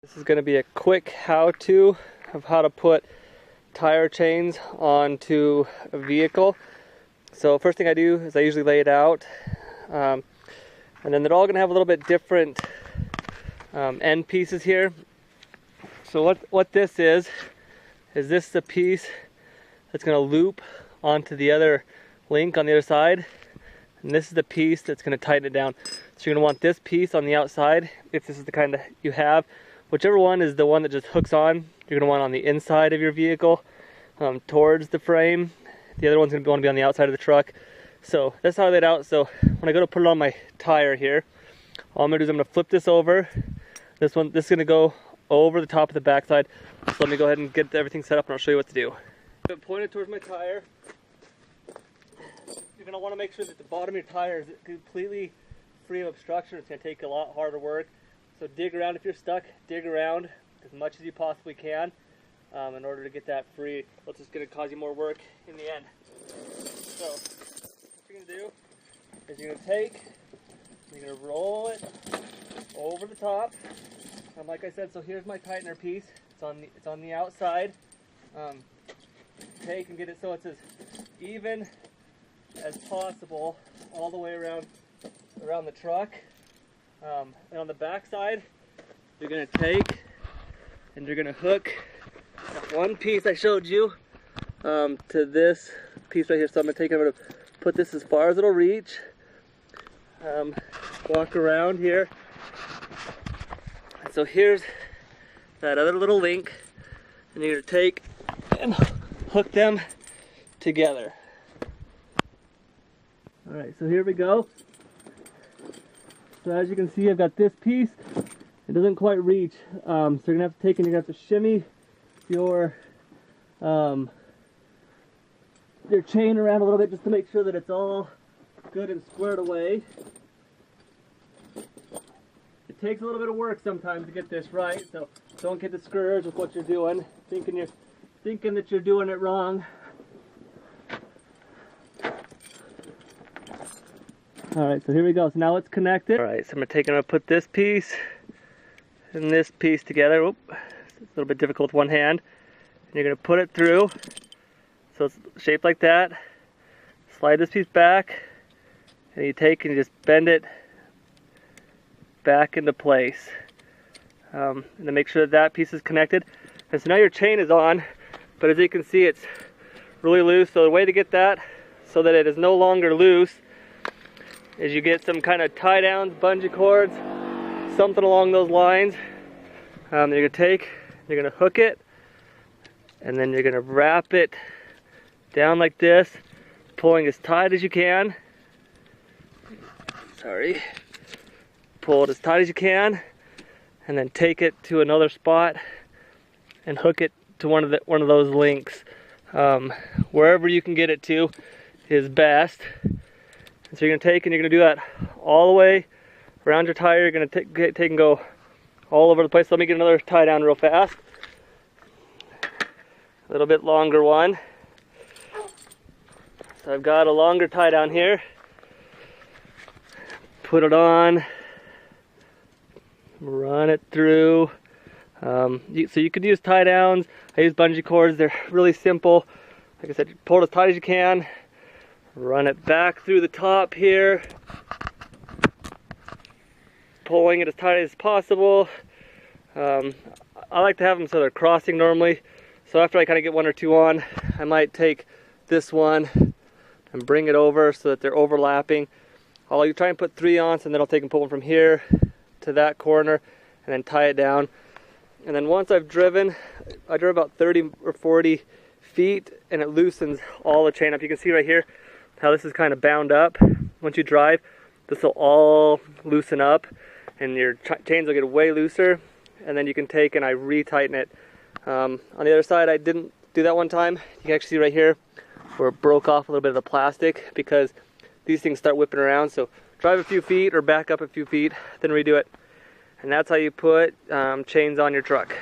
This is going to be a quick how-to of how to put tire chains onto a vehicle. So first thing I do is I usually lay it out, and then they're all going to have a little bit different end pieces here. So what this is this is a piece that's going to loop onto the other link on the other side, and this is the piece that's going to tighten it down. So you're going to want this piece on the outside, if this is the kind that you have. Whichever one is the one that just hooks on, you're going to want on the inside of your vehicle, towards the frame. The other one's going to want to be on the outside of the truck. So that's how I laid it out. So when I go to put it on my tire here, all I'm going to do is I'm going to flip this over. This is going to go over the top of the backside. So let me go ahead and get everything set up and I'll show you what to do. Point it towards my tire. You're going to want to make sure that the bottom of your tire is completely free of obstruction. It's going to take a lot harder work. So dig around if you're stuck. Dig around as much as you possibly can in order to get that free. That's just going to cause you more work in the end. So what you're going to do is you're going to roll it over the top. And like I said, so here's my tightener piece. It's on the outside. Take and get it so it's as even as possible all the way around the truck. And on the back side, you're going to take and you're going to hook that one piece I showed you to this piece right here. So I'm going to take it, I'm going to put this as far as it'll reach. Walk around here. So here's that other little link, and you're going to take and hook them together. Alright, so here we go. So as you can see, I've got this piece. It doesn't quite reach. So you're going to have to take and you're going to have to shimmy your chain around a little bit just to make sure that it's all good and squared away. It takes a little bit of work sometimes to get this right, so don't get discouraged with what you're doing, thinking that you're doing it wrong. Alright, so here we go. So now it's connected. Alright, so I'm going to put this piece and this piece together. Oop, it's a little bit difficult with one hand. And you're going to put it through. So it's shaped like that. Slide this piece back. And you take and you just bend it back into place. And then make sure that piece is connected. And so now your chain is on. But as you can see, it's really loose. So the way to get that so that it is no longer loose is you get some kind of tie downs, bungee cords, something along those lines. You're going to take, you're going to hook it, and then you're going to wrap it down like this, pulling as tight as you can. Sorry. Pull it as tight as you can, and then take it to another spot and hook it to one of those links. Wherever you can get it to is best. So you're going to take and you're going to do that all the way around your tire. You're going to take and go all over the place. Let me get another tie down real fast. A little bit longer one. So I've got a longer tie down here. Put it on. Run it through. So you could use tie downs. I use bungee cords. They're really simple. Like I said, pull it as tight as you can. Run it back through the top here, pulling it as tight as possible. I like to have them so they're crossing normally. So after I kind of get one or two on, I might take this one and bring it over so that they're overlapping. I'll try and put 3 on, and then I'll take and put one from here to that corner and then tie it down. And then once I've driven, I drove about 30 or 40 feet and it loosens all the chain up. You can see right here how this is kind of bound up. Once you drive, this will all loosen up and your chains will get way looser, and then you can take and I retighten it. On the other side, I didn't do that one time. You can actually see right here where it broke off a little bit of the plastic because these things start whipping around. So drive a few feet or back up a few feet, then redo it. And that's how you put chains on your truck.